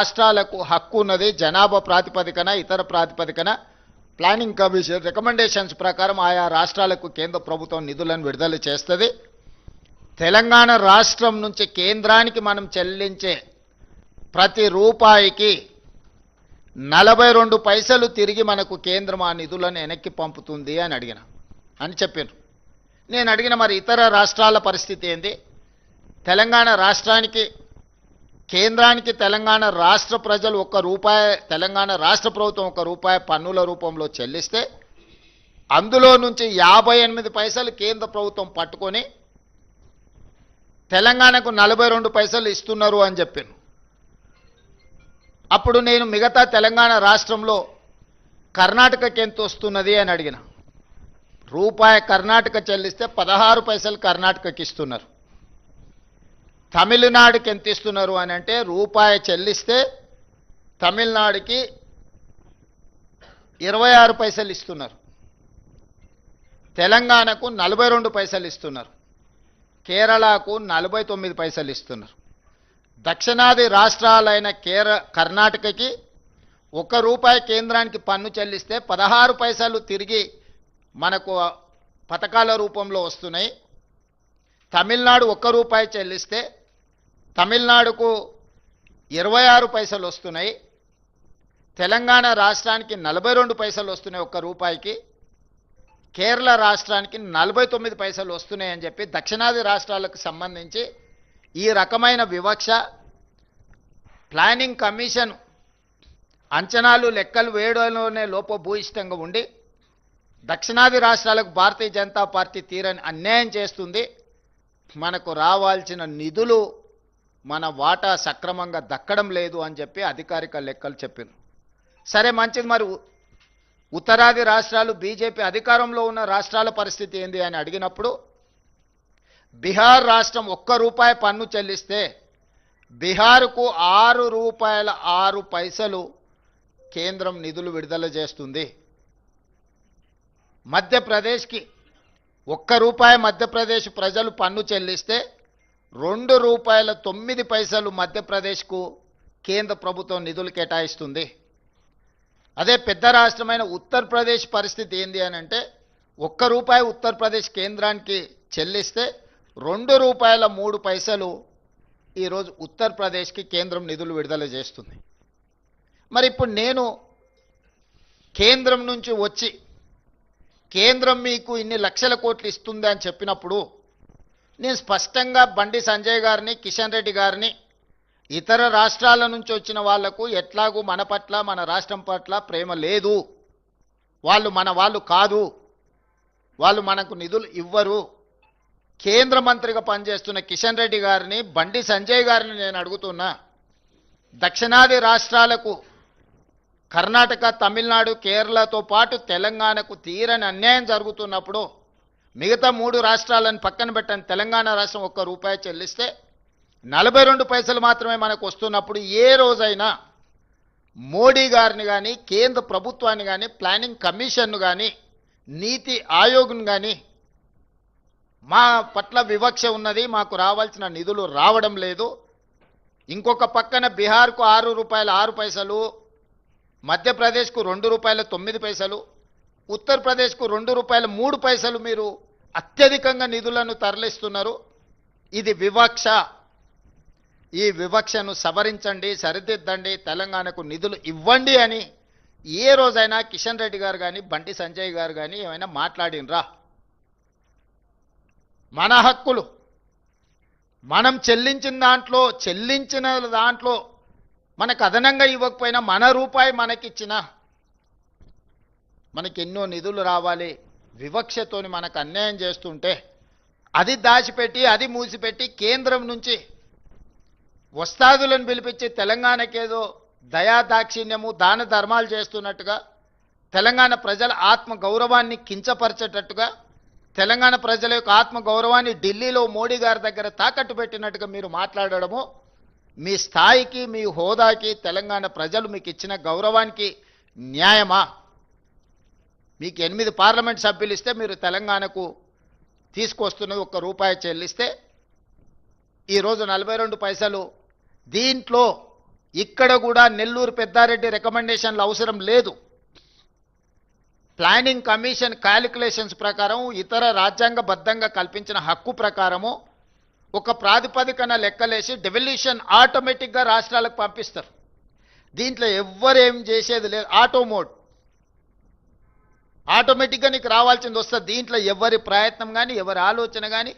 రాష్ట్రాలకు హక్కు ఉన్నది. జనాభా ప్రాతిపదికన ఇతర ప్రాతిపదికన ప్లానింగ్ కమిషన్ రికమెండేషన్స్ ప్రకారం ఆయా రాష్ట్రాలకు కేంద్ర ప్రభుత్వం నిధులను విడుదల చేస్తుంది. తెలంగాణ రాష్ట్రం నుంచి కేంద్రానికి మనం చెల్లించే ప్రతి రూపాయికి 42 పైసలు తిరిగి మనకు కేంద్రం ఆ నిధులను వెనక్కి పంపుతుంది అని చెప్పారు. నేను అడిగిన మరి ఇతర రాష్ట్రాల పరిస్థితి ఏంది? తెలంగాణ రాష్ట్రానికి కేంద్రానికి తెలంగాణ రాష్ట్ర ప్రజలు ₹1 తెలంగాణ రాష్ట్ర ప్రభుత్వం ₹1 పన్నుల రూపంలో చెల్లిస్తే అందులో నుంచి 58 పైసలు కేంద్ర ప్రభుత్వం పట్టుకొని తెలంగాణకు 42 పైసలు ఇస్తున్నారు అని చెప్పాను. అప్పుడు నేను మిగతా తెలంగాణ రాష్ట్రంలో కర్ణాటకకి ఎంత వస్తున్నది అని అడిగిన. ₹1 కర్ణాటక చెల్లిస్తే 16 పైసలు కర్ణాటకకి ఇస్తున్నారు. తమిళనాడుకి ఎంత ఇస్తున్నారు అని అంటే ₹1 చెల్లిస్తే తమిళనాడుకి 26 పైసలు ఇస్తున్నారు. తెలంగాణకు 42 పైసలు ఇస్తున్నారు. కేరళకు 49 పైసలు ఇస్తున్నారు. దక్షిణాది రాష్ట్రాలైన కర్ణాటకకి ₹1 కేంద్రానికి పన్ను చెల్లిస్తే 16 పైసలు తిరిగి మనకు పథకాల రూపంలో వస్తున్నాయి. తమిళనాడు ₹1 చెల్లిస్తే తమిళనాడుకు 26 పైసలు వస్తున్నాయి. తెలంగాణ రాష్ట్రానికి 42 పైసలు వస్తున్నాయి ₹1కి. కేరళ రాష్ట్రానికి 49 పైసలు వస్తున్నాయి అని చెప్పి దక్షిణాది రాష్ట్రాలకు సంబంధించి ఈ రకమైన వివక్ష ప్లానింగ్ కమిషన్ అంచనాలు లెక్కలు వేయడంలోనే లోపభూయిష్టంగా ఉండి దక్షిణాది రాష్ట్రాలకు భారతీయ జనతా పార్టీ తీరని అన్యాయం చేస్తుంది. మనకు రావాల్సిన నిధులు మన వాటా సక్రమంగా దక్కడం లేదు అని చెప్పి అధికారిక లెక్కలు చెప్పారు. సరే మంచిది, మరి ఉత్తరాది రాష్ట్రాలు బీజేపీ అధికారంలో ఉన్న రాష్ట్రాల పరిస్థితి ఏంది అని అడిగినప్పుడు బీహార్ రాష్ట్రం ₹1 పన్ను చెల్లిస్తే బీహార్కు ₹6.06 కేంద్రం నిధులు విడుదల చేస్తుంది. మధ్యప్రదేశ్కి ₹1 మధ్యప్రదేశ్ ప్రజలు పన్ను చెల్లిస్తే ₹2.09 మధ్యప్రదేశ్కు కేంద్ర ప్రభుత్వం నిధులు కేటాయిస్తుంది. అదే పెద్ద రాష్ట్రమైన ఉత్తరప్రదేశ్ పరిస్థితి ఏంది అని అంటే ₹1 ఉత్తరప్రదేశ్ కేంద్రానికి చెల్లిస్తే ₹2.03 ఈరోజు ఉత్తరప్రదేశ్కి కేంద్రం నిధులు విడుదల చేస్తుంది. మరి ఇప్పుడు నేను కేంద్రం నుంచి వచ్చి కేంద్రం మీకు ఇన్ని లక్షల కోట్లు ఇస్తుంది అని చెప్పినప్పుడు నేను స్పష్టంగా బండి సంజయ్ గారిని, కిషన్ రెడ్డి గారిని, ఇతర రాష్ట్రాల నుంచి వచ్చిన వాళ్లకు ఎట్లాగూ మన పట్ల మన రాష్ట్రం పట్ల ప్రేమ లేదు, వాళ్ళు మన వాళ్ళు కాదు, వాళ్ళు మనకు నిధులు ఇవ్వరు, కేంద్ర మంత్రిగా పనిచేస్తున్న కిషన్ రెడ్డి గారిని, బండి సంజయ్ గారిని నేను అడుగుతున్నా, దక్షిణాది రాష్ట్రాలకు కర్ణాటక, తమిళనాడు, కేరళతో పాటు తెలంగాణకు తీరని అన్యాయం జరుగుతున్నప్పుడు మిగతా 3 రాష్ట్రాలను పక్కన పెట్టని తెలంగాణ రాష్ట్రం ₹1 చెల్లిస్తే 42 పైసలు మాత్రమే మనకు వస్తున్నప్పుడు ఏ రోజైనా మోడీ గారిని కానీ, కేంద్ర ప్రభుత్వాన్ని కానీ, ప్లానింగ్ కమిషన్ను కానీ, నీతి ఆయోగ్ను కానీ మా పట్ల వివక్ష ఉన్నది, మాకు రావాల్సిన నిధులు రావడం లేదు, ఇంకొక పక్కన బీహార్కు ₹6.06, మధ్యప్రదేశ్కు ₹2.09, ఉత్తరప్రదేశ్కు ₹2.03 మీరు అత్యధికంగా నిధులను తరలిస్తున్నారు. ఇది వివక్ష. ఈ వివక్షను సవరించండి, సరిదిద్దండి, తెలంగాణకు నిధులు ఇవ్వండి అని ఏ రోజైనా కిషన్ రెడ్డి గారు కానీ, బండి సంజయ్ గారు కానీ ఏమైనా మాట్లాడినరా? మన హక్కులు మనం చెల్లించిన దాంట్లో మనకు అదనంగా ఇవ్వకపోయినా మన రూపాయి మనకిచ్చినా మనకి ఎన్నో నిధులు రావాలి, వివక్షతోని మనకు అన్యాయం చేస్తుంటే అది దాచిపెట్టి, అది మూసిపెట్టి కేంద్రం నుంచి వస్తాదులను పిలిపించి తెలంగాణకేదో దయాదాక్షిణ్యము, దాన ధర్మాలు చేస్తున్నట్టుగా, తెలంగాణ ప్రజల ఆత్మ గౌరవాన్ని కించపరిచేటట్టుగా, తెలంగాణ ప్రజల యొక్క ఆత్మ గౌరవాన్ని ఢిల్లీలో మోడీ గారి దగ్గర తాకట్టు పెట్టినట్టుగా మీరు మాట్లాడడము మీ స్థాయికి, మీ హోదాకి, తెలంగాణ ప్రజలు మీకు ఇచ్చిన గౌరవానికి న్యాయమా? మీకు 8 పార్లమెంట్ సభ్యులు ఇస్తే మీరు తెలంగాణకు తీసుకొస్తున్నది ₹1 చెల్లిస్తే ఈరోజు 42 పైసలు దీంట్లో ఇక్కడ కూడా నెల్లూరు పెద్దారెడ్డి రికమెండేషన్లు అవసరం లేదు. ప్లానింగ్ కమిషన్ క్యాలిక్యులేషన్స్ ప్రకారం ఇతర రాజ్యాంగబద్ధంగా కల్పించిన హక్కు ప్రకారము ఒక ప్రాతిపదికన లెక్కలేసి డెవల్యూషన్ ఆటోమేటిక్గా రాష్ట్రాలకు పంపిస్తారు. దీంట్లో ఎవ్వరేం చేసేది లేదు. ఆటో మోడ్ ఆటోమేటిక్గా నీకు రావాల్సింది వస్తుంది. దీంట్లో ఎవరి ప్రయత్నం కానీ ఎవరి ఆలోచన కానీ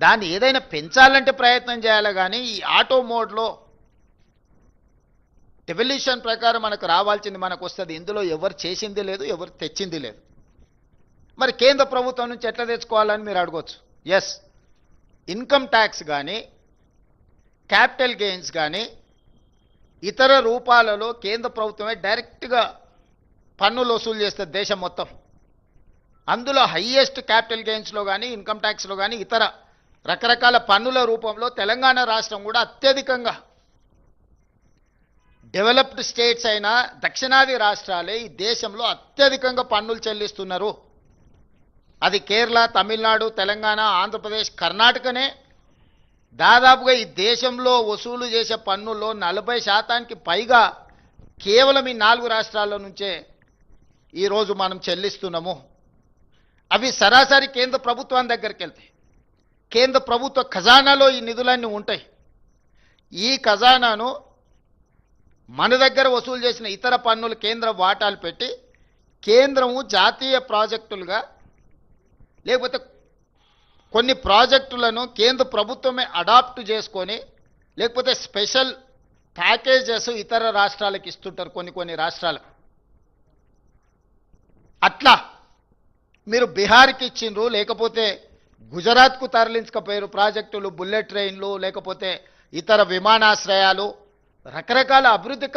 దాన్ని ఏదైనా పెంచాలంటే ప్రయత్నం చేయాలి. కానీ ఈ ఆటో మోడ్లో డెవల్యూషన్ ప్రకారం మనకు రావాల్సింది మనకు వస్తుంది. ఇందులో ఎవరు చేసింది లేదు, ఎవరు తెచ్చింది లేదు. మరి కేంద్ర ప్రభుత్వం నుంచి ఎట్లా తెచ్చుకోవాలని మీరు అడగవచ్చు. ఎస్, ఇన్కమ్ ట్యాక్స్ కానీ క్యాపిటల్ గెయిన్స్ కానీ ఇతర రూపాలలో కేంద్ర ప్రభుత్వమే డైరెక్ట్గా పన్నులు వసూలు చేస్తుంది దేశం మొత్తం. అందులో హయ్యెస్ట్ క్యాపిటల్ గెయిన్స్లో కానీ ఇన్కమ్ ట్యాక్స్లో కానీ ఇతర రకరకాల పన్నుల రూపంలో తెలంగాణ రాష్ట్రం కూడా అత్యధికంగా, డెవలప్డ్ స్టేట్స్ అయిన దక్షిణాది రాష్ట్రాలే ఈ దేశంలో అత్యధికంగా పన్నులు చెల్లిస్తున్నారు. అది కేరళ, తమిళనాడు, తెలంగాణ, ఆంధ్రప్రదేశ్, కర్ణాటకనే దాదాపుగా ఈ దేశంలో వసూలు చేసే పన్నుల్లో 40% పైగా కేవలం ఈ 4 రాష్ట్రాల నుంచే ఈరోజు మనం చెల్లిస్తున్నాము. అవి సరాసరి కేంద్ర ప్రభుత్వం దగ్గరికి వెళ్తాయి. కేంద్ర ప్రభుత్వ ఖజానాలో ఈ నిధులన్నీ ఉంటాయి. ఈ ఖజానాను మన దగ్గర వసూలు చేసిన ఇతర పన్నులు కేంద్ర వాటాలు పెట్టి కేంద్రము జాతీయ ప్రాజెక్టులుగా లేకపోతే కొన్ని ప్రాజెక్టులను కేంద్ర ప్రభుత్వమే అడాప్ట్ చేసుకొని లేకపోతే స్పెషల్ ప్యాకేజెస్ ఇతర రాష్ట్రాలకు ఇస్తుంటారు. కొన్ని రాష్ట్రాలకు అట్లా మీరు బీహార్కి ఇచ్చిండ్రు, లేకపోతే గుజరాత్కు తరలించకపోయారు ప్రాజెక్టులు, బుల్లెట్ ట్రైన్లు, లేకపోతే ఇతర విమానాశ్రయాలు, రకరకాల అభివృద్ధి